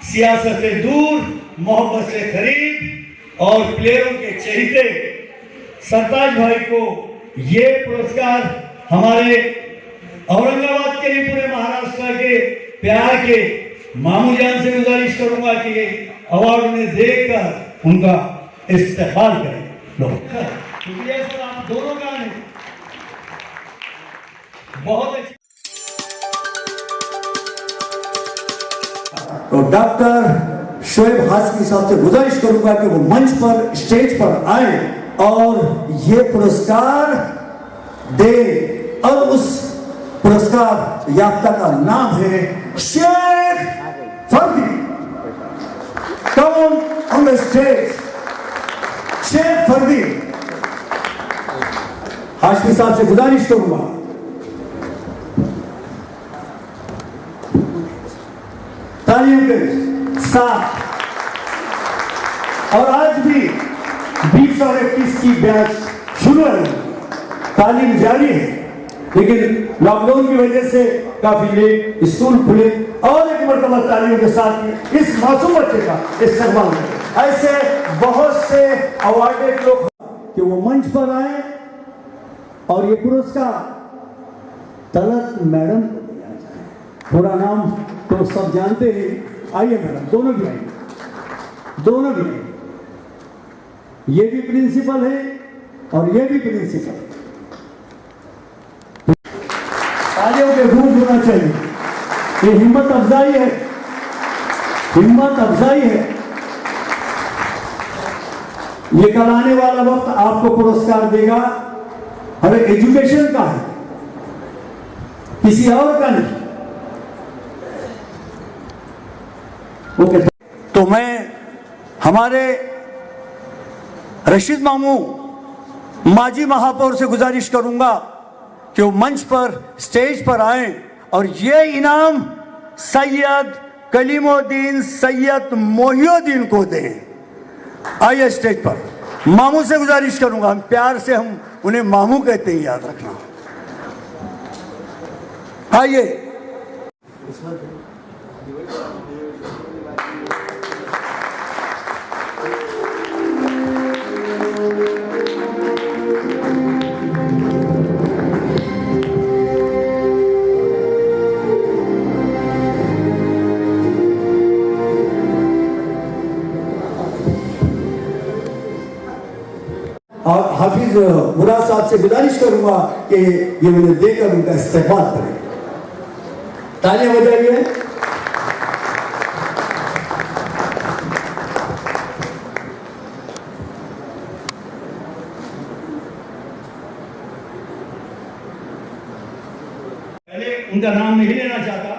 सियासत से दूर, मोहब्बत से करीब और प्लेयरों के चहेते सरताज भाई को ये पुरस्कार हमारे औरंगाबाद के लिए पूरे महाराष्ट्र के प्यार के मामू जान से गुजारिश करूंगा कि अवार्ड उन्हें देखकर उनका इस्तेमाल करें। शुक्रिया सर, आप दोनों का बहुत अच्छी। तो डॉक्टर शोएब हाशमी साहब से गुजारिश करूंगा कि वो मंच पर, स्टेज पर आए और ये पुरस्कार दे। और उस पुरस्कार याफ्ता का नाम है Sheikh Fardi. Come on the stage Sheikh Fardi. Hashmi साहब से गुजारिश करूंगा। तालियों के साथ। और आज भी 20 और 21 की बैच शुरू है, तालीम जारी है, लेकिन लॉकडाउन की वजह से काफी लेट स्कूल खुले। और एक मरतबा तालियों के साथ इस मासूम बच्चे का इस्तेमाल करें। ऐसे बहुत से अवार्डेड लोग कि वो मंच पर आए और ये पुरस्कार तलत मैडम को दिया जाए। पूरा नाम तो सब जानते हैं। आइए मैडम, दोनों भी आइए, दोनों भी आइए। ये भी प्रिंसिपल है और ये भी प्रिंसिपल है। तालियों के गूंज होना चाहिए। ये हिम्मत अफजाई है, हिम्मत अफजाई है। ये कल आने वाला वक्त आपको पुरस्कार देगा, हमें एजुकेशन का है, किसी और का नहीं। ओके, तो मैं हमारे रशीद मामू माजी महापौर से गुजारिश करूंगा कि वो मंच पर, स्टेज पर आए और ये इनाम सैयद कलीमुद्दीन सैयद मोहिउद्दीन को दें। आइए स्टेज पर। मामू से गुजारिश करूंगा, हम प्यार से हम उन्हें मामू कहते हैं, याद रखना। आइए। और हाफिज मुराद साहब से गुजारिश करूंगा कि ये उन्हें देकर उनका इस्तेमाल करें। तालियां बजाइए। पहले उनका नाम नहीं लेना चाहता,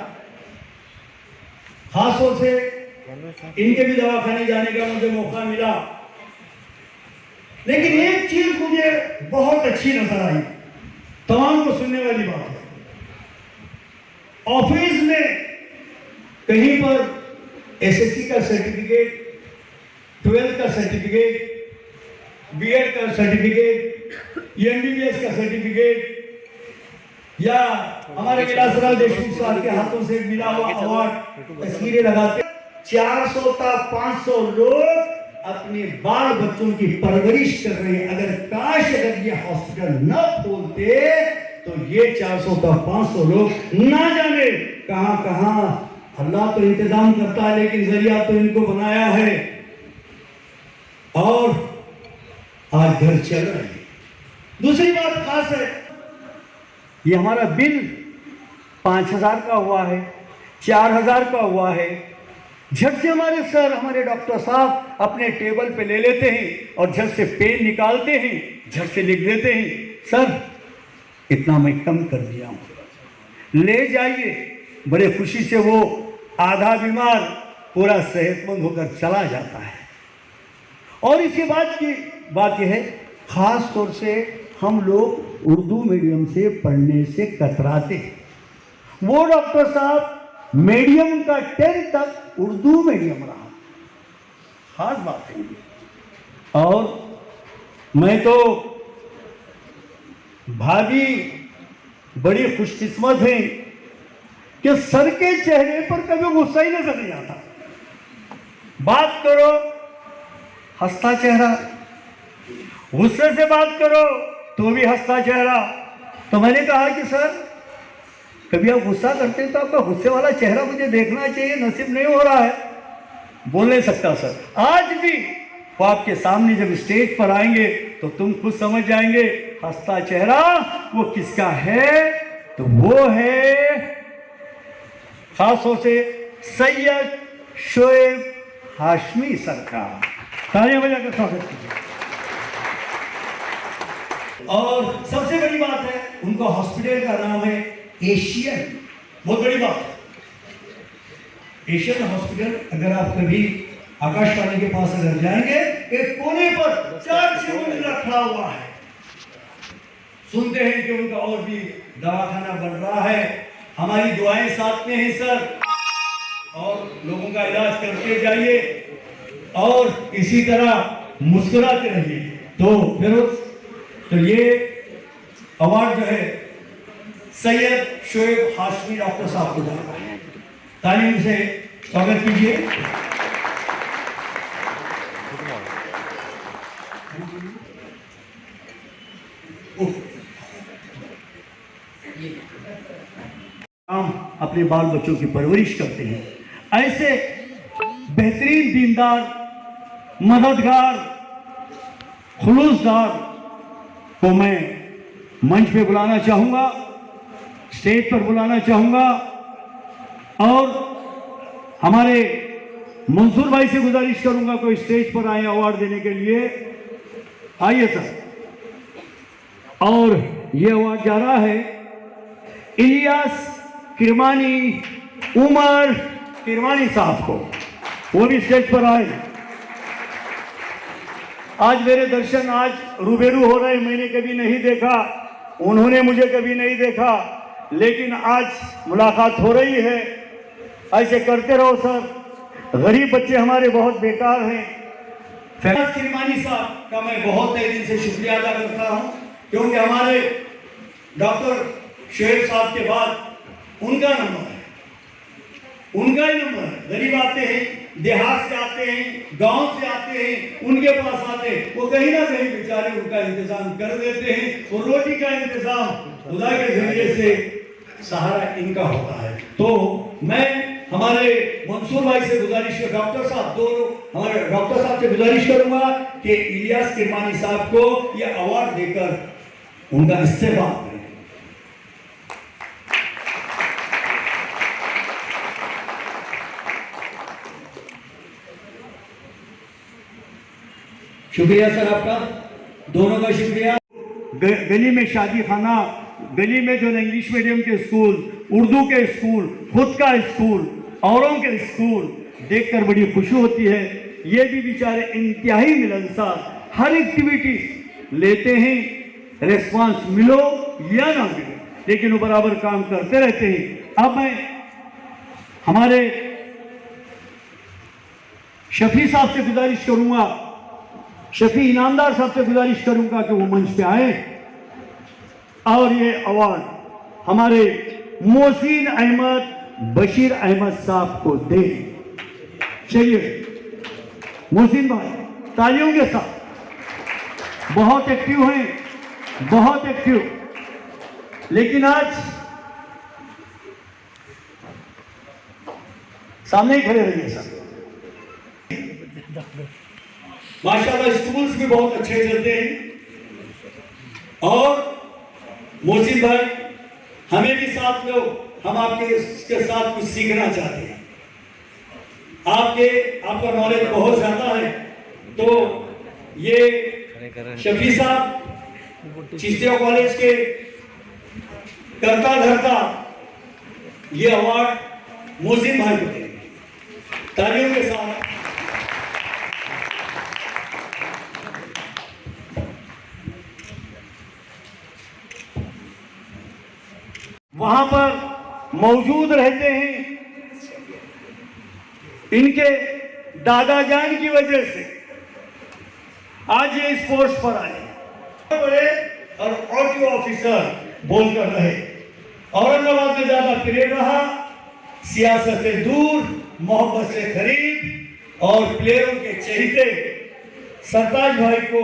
खासतौर से इनके भी दवाखाने जाने का मुझे मौका मिला, लेकिन एक चीज मुझे बहुत अच्छी नजर आई, तमाम को सुनने वाली बात है। ऑफिस में कहीं पर एसएससी का सर्टिफिकेट, 12th का सर्टिफिकेट, बीएड का सर्टिफिकेट, एमबीबीएस का सर्टिफिकेट, या हमारे विलासराव देशमुख साहब के हाथों से मिला हुआ अवार्ड तस्वीरें लगाते 400 था 500 लोग अपने बाल बच्चों की परवरिश कर रहे हैं। अगर काश अगर ये हॉस्पिटल न खोलते तो ये 400 का 500 लोग ना जाने कहां कहां। अल्लाह तो इंतजाम करता है, लेकिन जरिया तो इनको बनाया है और आज घर चल रहे हैं। दूसरी बात खास है, ये हमारा बिल 5000 का हुआ है, 4000 का हुआ है। झट से हमारे सर, हमारे डॉक्टर साहब अपने टेबल पे ले लेते हैं और झट से पेन निकालते हैं, झट से लिख देते हैं, सर इतना मैं कम कर दिया हूँ, ले जाइए। बड़े खुशी से वो आधा बीमार पूरा सेहतमंद होकर चला जाता है। और इसी बात की बात यह है, खास तौर से हम लोग उर्दू मीडियम से पढ़ने से कतराते हैं। वो डॉक्टर साहब मीडियम का 10th तक उर्दू मीडियम रहा, खास बात है। और मैं तो भाभी बड़ी खुशकिस्मत है कि सर के चेहरे पर कभी गुस्सा ही नजर नहीं आता। बात करो हंसता चेहरा, गुस्से से बात करो तो भी हंसता चेहरा। तो मैंने कहा कि सर कभी आप गुस्सा करते हैं तो आपका गुस्से वाला चेहरा मुझे देखना चाहिए, नसीब नहीं हो रहा है। बोल नहीं सकता सर। आज भी वो आपके सामने जब स्टेज पर आएंगे तो तुम खुद समझ जाएंगे हंसता चेहरा वो किसका है। तो वो है खासतौर से सैयद शोएब हाशमी सर का। तालियां बजाकर स्वागत कीजिए। और सबसे बड़ी बात है उनका हॉस्पिटल का नाम है एशियन। बहुत बड़ी बात है एशियन हॉस्पिटल। अगर आप कभी आकाशवाणी के पास अगर जाएंगे, एक कोने पर 4-6 मंजिला खड़ा हुआ है। सुनते हैं कि उनका और भी दवाखाना बन रहा है। हमारी दुआएं साथ में हैं सर, और लोगों का इलाज करते जाइए और इसी तरह मुस्कुराते रहिए। तो फिरोज, तो ये अवार्ड जो है सैयद शोएब हाशमी डॉक्टर साहब को जाता है। तालियों से स्वागत कीजिए। हम अपने बाल बच्चों की परवरिश करते हैं। ऐसे बेहतरीन दीनदार, मददगार, खुलूसदार को मैं मंच पे बुलाना चाहूंगा, स्टेज पर बुलाना चाहूंगा। और हमारे मंसूर भाई से गुजारिश करूंगा कोई स्टेज पर आए अवार्ड देने के लिए। आइए सर। और ये अवार्ड जा रहा है इलियास किरमानी, उमर किरमानी साहब को। वो भी स्टेज पर आए। आज मेरे दर्शन आज रूबेरू हो रहे। मैंने कभी नहीं देखा, उन्होंने मुझे कभी नहीं देखा, लेकिन आज मुलाकात हो रही है। ऐसे करते रहो सर। गरीब बच्चे हमारे बहुत बेकार हैं। फैज किरमानी साहब का मैं बहुत तहे दिल से शुक्रिया अदा करता हूं, क्योंकि हमारे डॉक्टर शोएब साहब के बाद उनका नंबर है, उनका ही नंबर है। गरीब आते हैं, देहात से आते हैं, गांव से आते हैं, उनके पास आते हैं, वो कहीं ना कहीं बेचारे उनका इंतजाम कर देते हैं। वो रोटी का इंतजाम खुदा के जरिए से सहारा इनका होता है। तो मैं हमारे मंसूर भाई से गुजारिश, डॉक्टर साहब, दोनों हमारे डॉक्टर साहब से गुजारिश करूंगा कि इलियास किरमानी साहब को यह अवार्ड देकर उनका इस्तेमाल करें। शुक्रिया सर आपका, दोनों का शुक्रिया। गली में शादी खाना, गली में जो इंग्लिश मीडियम के स्कूल, उर्दू के स्कूल, खुद का स्कूल, औरों के स्कूल देखकर बड़ी खुशी होती है। ये भी बेचारे इंतहाई मिलनसार, हर एक्टिविटी लेते हैं, रिस्पांस मिलो या ना मिलो, लेकिन वो बराबर काम करते रहते हैं। अब मैं हमारे शफी साहब से गुजारिश करूंगा, शफी इनामदार साहब से गुजारिश करूंगा कि वो मंच पे आए और ये अवार्ड हमारे मोहसिन अहमद बशीर अहमद साहब को दे। चलिए मोहसिन भाई, तालियों के साथ। बहुत एक्टिव हैं, बहुत एक्टिव, लेकिन आज सामने ही खड़े रहिए सर। माशाल्लाह स्कूल्स भी बहुत अच्छे चलते हैं। और मोहसिन भाई, हमें भी साथ लो, हम आपके साथ कुछ सीखना चाहते हैं। आपका नॉलेज बहुत ज्यादा है। तो ये शफी साहब चिश्तिया कॉलेज के करता धरता ये अवार्ड मोहसिन भाई को देंगे, तालियों के साथ। वहां पर मौजूद रहते हैं, इनके दादा जान की वजह से आज ये इस पोस्ट पर आए। बड़े और ऑडियो ऑफिसर बोलकर रहे। औरंगाबाद में ज्यादा पीरियड रहा, सियासत से दूर, मोहब्बत से करीब, और प्लेयरों के चहेते सरताज भाई को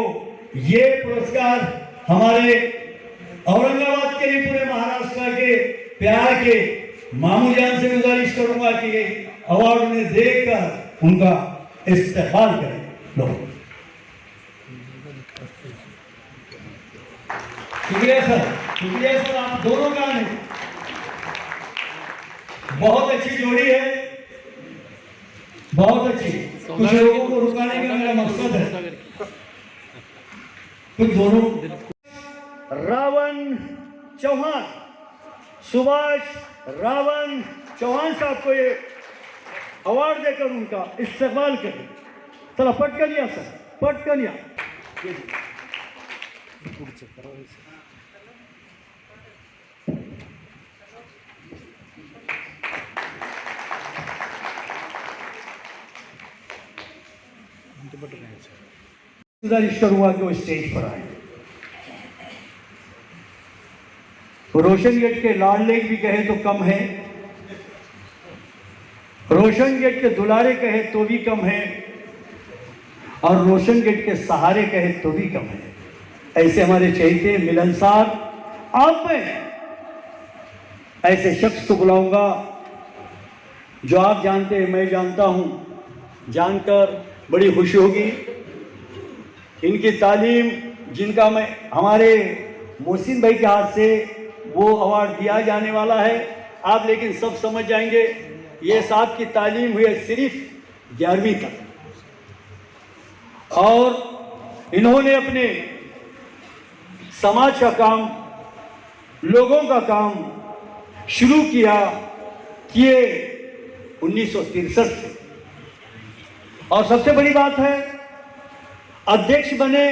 ये पुरस्कार हमारे औरंगाबाद के लिए पूरे महाराष्ट्र के प्यार के मामू जान से गुजारिश करूंगा कि ये अवार्ड उन्हें देखकर उनका इस्तेमाल करें। लोग शुक्रिया सर, आप दोनों का नहीं, बहुत अच्छी जोड़ी है, बहुत अच्छी। कुछ लोगों को रुकाने का मेरा मकसद है, कुछ दोनों। रावण चौहान, सुभाष रावण चौहान साहब को ये अवार्ड देकर उनका इस्तेमाल करें। चला पटकन या सर, पटकन या गुजारिश करूंगा कि वो स्टेज पर आए। रोशन गेट के लाल लेक भी कहे तो कम है, रोशन गेट के दुलारे कहे तो भी कम है, और रोशन गेट के सहारे कहे तो भी कम है। ऐसे हमारे चहेते मिलनसार, अब मैं ऐसे शख्स को बुलाऊंगा जो आप जानते हैं, मैं जानता हूं, जानकर बड़ी खुशी होगी। इनकी तालीम, जिनका मैं हमारे मोहसिन भाई के हाथ से वो अवार्ड दिया जाने वाला है, आप लेकिन सब समझ जाएंगे। ये साहब की तालीम हुई है सिर्फ 11वीं तक, और इन्होंने अपने समाज का काम, लोगों का काम शुरू किए 1963 से। और सबसे बड़ी बात है, अध्यक्ष बने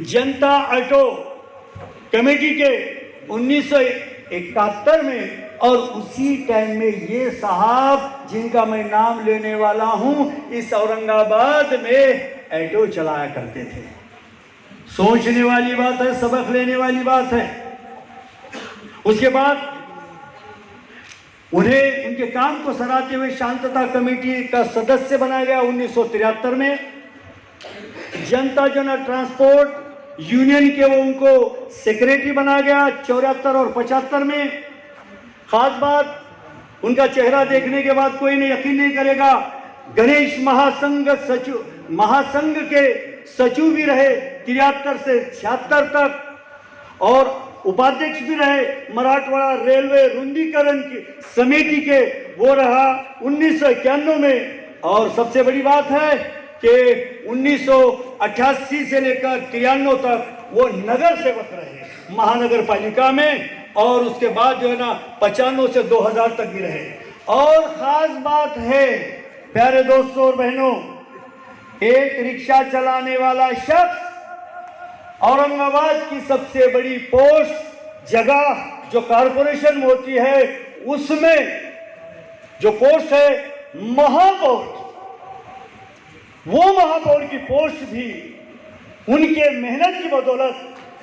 जनता ऑटो कमेटी के 1971 में, और उसी टाइम में ये साहब जिनका मैं नाम लेने वाला हूं, इस औरंगाबाद में ऑटो चलाया करते थे। सोचने वाली बात है, सबक लेने वाली बात है। उसके बाद उन्हें उनके काम को सराहते हुए शांतता कमेटी का सदस्य बनाया गया 1973 में। जनता जन ट्रांसपोर्ट यूनियन के वो उनको सेक्रेटरी बनाया गया 74 और 75 में। खास बात, उनका चेहरा देखने के बाद कोई नहीं यकीन नहीं करेगा, गणेश महासंघ के सचिव भी रहे 73 से 76 तक, और उपाध्यक्ष भी रहे मराठवाड़ा रेलवे रुंदीकरण की समिति के, वो रहा 1991 में। और सबसे बड़ी बात है कि 1988 से लेकर 93 तक वो नगर सेवक रहे महानगर पालिका में, और उसके बाद जो है ना 95 से 2000 तक भी रहे। और खास बात है प्यारे दोस्तों और बहनों, एक रिक्शा चलाने वाला शख्स औरंगाबाद की सबसे बड़ी पोस्ट जगह जो कॉरपोरेशन में होती है, उसमें जो पोस्ट है महापौर, वो महापौर की पोस्ट भी उनके मेहनत की बदौलत,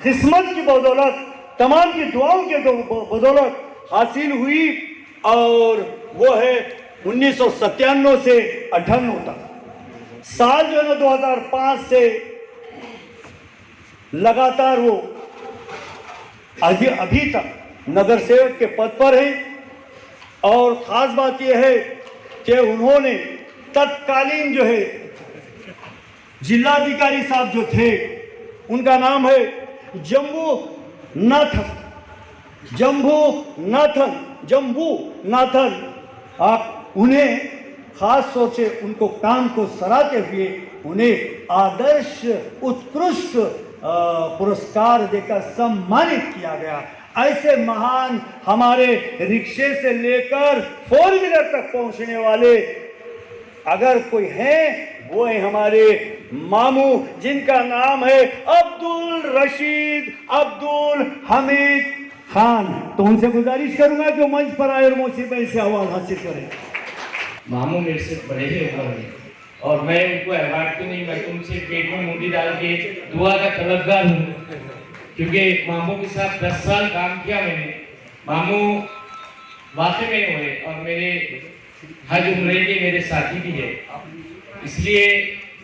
किस्मत की बदौलत, तमाम की दुआओं के बदौलत हासिल हुई। और वो है 1997 से 98 तक, साल जो है 2005 से लगातार वो अभी तक नगर सेवक के पद पर है। और खास बात यह है कि उन्होंने तत्कालीन जो है जिलाधिकारी साहब जो थे, उनका नाम है जम्बू नाथन, आप उन्हें खास तौर से उनको काम को सराहते हुए उन्हें आदर्श उत्कृष्ट पुरस्कार देकर सम्मानित किया गया। ऐसे महान हमारे रिक्शे से लेकर 4 व्हीलर तक पहुंचने वाले अगर कोई है, वो है हमारे मामू, जिनका नाम है अब्दुल रशीद अब्दुल हमीद खान। तो उनसे गुजारिश करूंगा कि वो मंच पर आए और मुझसे पैसे अवार्ड हासिल करें। मामू मेरे से बड़े ही उम्र में, और मैं उनको अवार्ड तो नहीं, मैं तुमसे पेट में मुंडी डाल के दुआ का तलबगार हूँ, क्योंकि मामू के साथ 10 साल काम किया मैंने। मामू वाकई में हुए और मेरे हज उम्रे के मेरे साथी भी है, इसलिए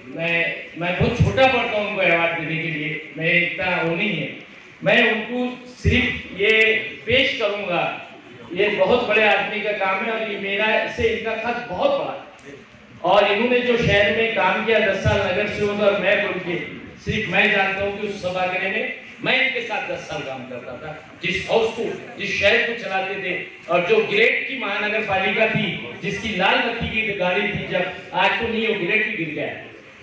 मैं बहुत छोटा पड़ता हूँ उनको अवार्ड देने के लिए, मैं इतना वो नहीं है। मैं उनको सिर्फ ये पेश करूंगा, ये बहुत बड़े आदमी का काम है और ये मेरा से इनका खत बहुत बड़ा है। और इन्होंने जो शहर में काम किया 10 साल नगर सेवक, और मैं बोल के सिर्फ मैं जानता हूँ कि उस सभागृह में मैं इनके साथ 10 साल काम करता था, जिस हाउस को, जिस शहर को चलाते थे। और जो गिरेट की महानगर पालिका थी, जिसकी लाल बत्ती की गाड़ी थी जब, आज तो नहीं, वो गिरेट भी गिर गया।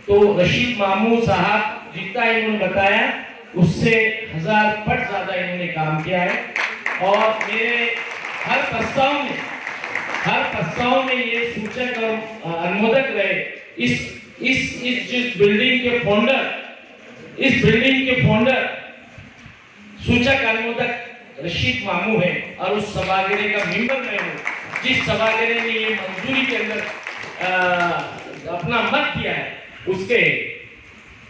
तो रशीद मामू साहब जितना इन्होंने बताया उससे 1000 पट ज्यादा इन्होंने काम किया है। और मेरे हर प्रस्ताव में ये सूचक और अनुमोदक रहे। इस जिस बिल्डिंग के फाउंडर सूचक अनुमोदक रशीद मामू है, और उस सभागृह का मेंबर मैं हूँ, जिस सभागृह ने ये मंजूरी के अंदर अपना मत किया है उसके।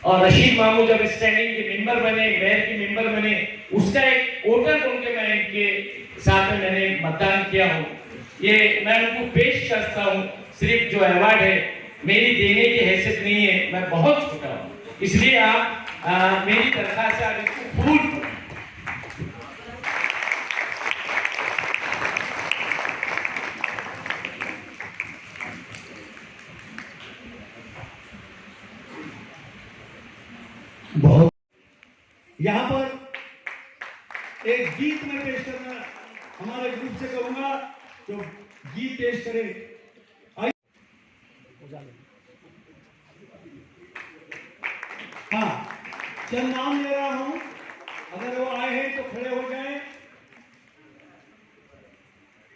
और रशीद मामू जब स्टैंडिंग के मेंबर बने, मेयर के मेंबर बने, उसका एक वोटर बन के मैं इनके साथ में मैंने मतदान किया हूँ। ये मैं उनको पेश करता हूँ। सिर्फ जो अवार्ड है मेरी देने की हैसियत नहीं है, मैं बहुत छोटा हूँ, इसलिए आप मेरी दरखास्त से आप इसको फूल बहुत। यहाँ पर एक गीत में पेश करना हमारे ग्रुप से कहूंगा, जो गीत पेश करे। हाँ, चंद नाम ले रहा हूं, अगर वो आए हैं तो खड़े हो जाएं।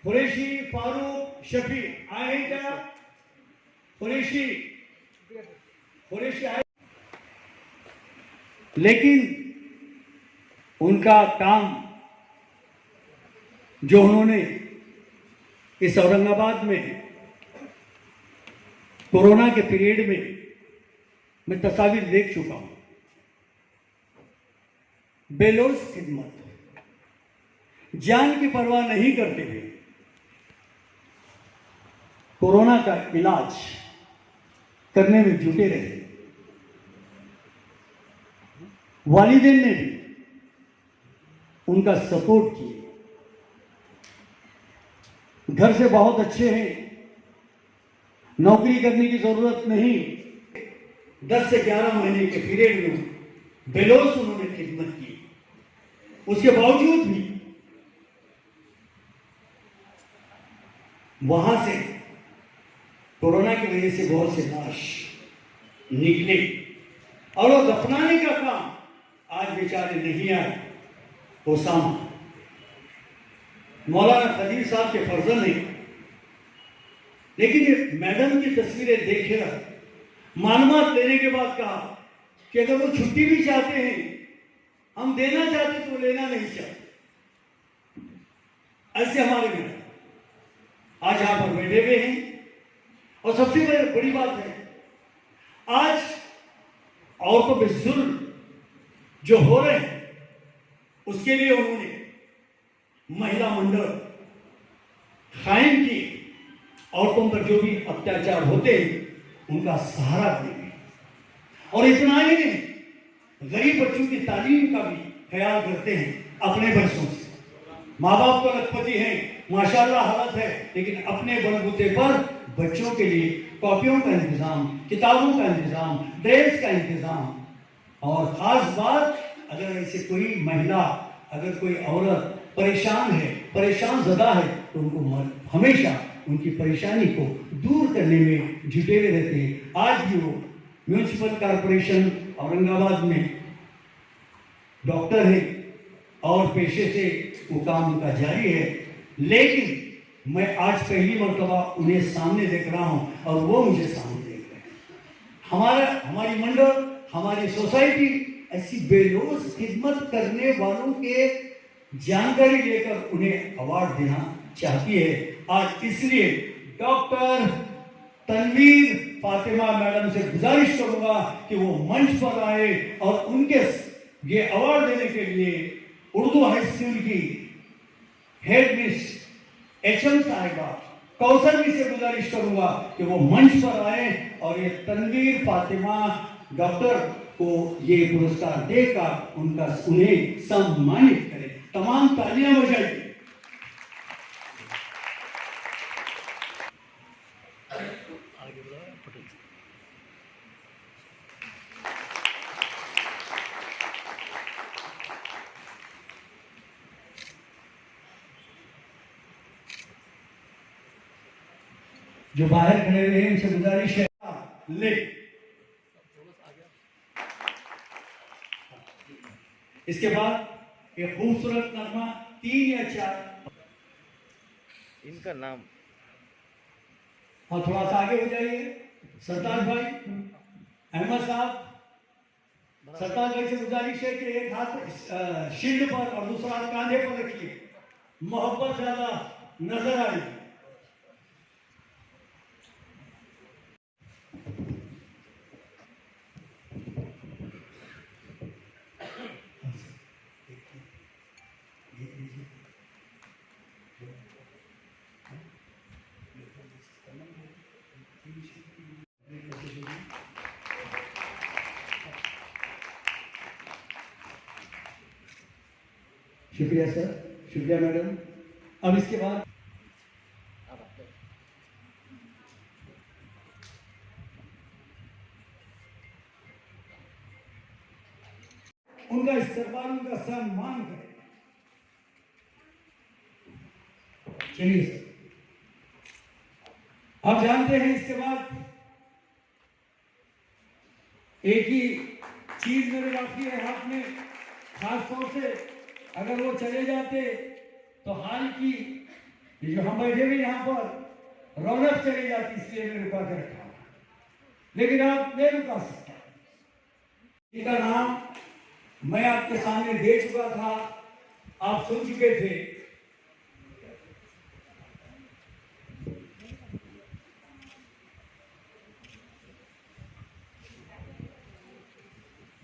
कुरैशी फारूक शफी आए हैं क्या? कुरैशी आए, लेकिन उनका काम जो उन्होंने इस औरंगाबाद में कोरोना के पीरियड में मैं तस्वीर देख चुका हूं। बेलोस खिदमत, जान की परवाह नहीं करते हुए कोरोना का इलाज करने में जुटे रहे। वालिदैन ने भी उनका सपोर्ट किया। घर से बहुत अच्छे हैं, नौकरी करने की जरूरत नहीं। 10 से 11 महीने के पीरियड में बेलोस उन्होंने खिदमत की। उसके बावजूद भी वहां से कोरोना की वजह से बहुत से लाश निकले, और वो दफनाने का काम आज बेचारे नहीं आए। ओसामा मौलाना खलील साहब के फर्जंद हैं, लेकिन ये मैडम की तस्वीरें देखकर मालूमात लेने के बाद कहा कि अगर वो छुट्टी भी चाहते हैं, हम देना चाहते तो लेना नहीं चाहते। ऐसे हमारे मैडम आज यहां पर बैठे हुए हैं। और सबसे बड़ी बात है, आज औरतों पे जुल्म जो हो रहे हैं, उसके लिए उन्होंने महिला मंडल कायम की। औरतों पर जो भी अत्याचार होते हैं उनका सहारा देंगे। और इतना ही नहीं, गरीब बच्चों की तालीम का भी ख्याल करते हैं अपने बच्चों से। माँ बाप तो लखपति हैं, माशाल्लाह हालत है, लेकिन अपने बलबूते पर बच्चों के लिए कॉपियों का इंतजाम, किताबों का इंतजाम, ड्रेस का इंतजाम। और खास बात, अगर ऐसे कोई महिला, अगर कोई औरत परेशान है, परेशान ज़दा है, तो उनको हमेशा उनकी परेशानी को दूर करने में जुटे हुए रहते हैं। आज भी वो म्यूनिसिपल कॉर्पोरेशन औरंगाबाद में डॉक्टर है और पेशे से वो काम उनका जारी है। लेकिन मैं आज पहली मर्तबा उन्हें सामने देख रहा हूँ और वो मुझे सामने देख रहे हैं। हमारी मंडल, हमारी सोसाइटी ऐसी बेलोस खिदमत करने वालों के जानकारी लेकर उन्हें अवार्ड देना चाहती है। आज इसलिए डॉक्टर तनवीर फातिमा मैडम से गुजारिश करूंगा कि वो मंच पर आए और उनके ये अवार्ड देने के लिए उर्दू हाई स्कूल की हेड मिस HM साहिबा कौशल जी से गुजारिश करूंगा कि वो मंच पर आए और ये तनवीर फातिमा डॉक्टर को ये पुरस्कार देकर उन्हें सम्मानित करें। तमाम तालियां बजाइए। जो बाहर खड़े हुए हैं उनसे गुजारिश है ले। इसके बाद एक खूबसूरत नगमा 3 या 4। इनका नाम हाँ, थोड़ा सा आगे हो जाइए। सरताज भाई, अहमद साहब, सरताज भाई से गुजारिश है कि एक हाथ शील्ड पर और दूसरा हाथ कांधे पर रखिए, मोहब्बत ज्यादा नजर आई। शुक्रिया सर, शुक्रिया मैडम। अब इसके बाद उनका इस्तेमाल, उनका सम्मान करें। चलिए सर, आप जानते हैं इसके बाद एक ही चीज मेरे बाकी है हाथ में, खास तौर से अगर वो चले जाते तो हाल की ये जो हम बैठे हुए यहाँ पर रौनक चली जाती, इसलिए मैं रुका के रखा हूं। लेकिन आप नहीं रुका सकता। इनका नाम मैं आपके सामने दे चुका था, आप सुन चुके थे।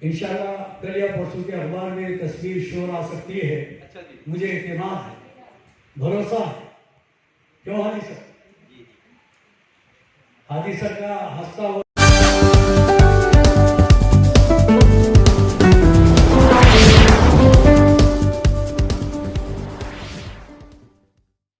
इंशाल्लाह कल या परसों के अखबार में तस्वीर शोर आ सकती है। अच्छा जी, मुझे इत्मीनान है, भरोसा है। क्यों हाजी सर? हाजी सर का हंसता हुआ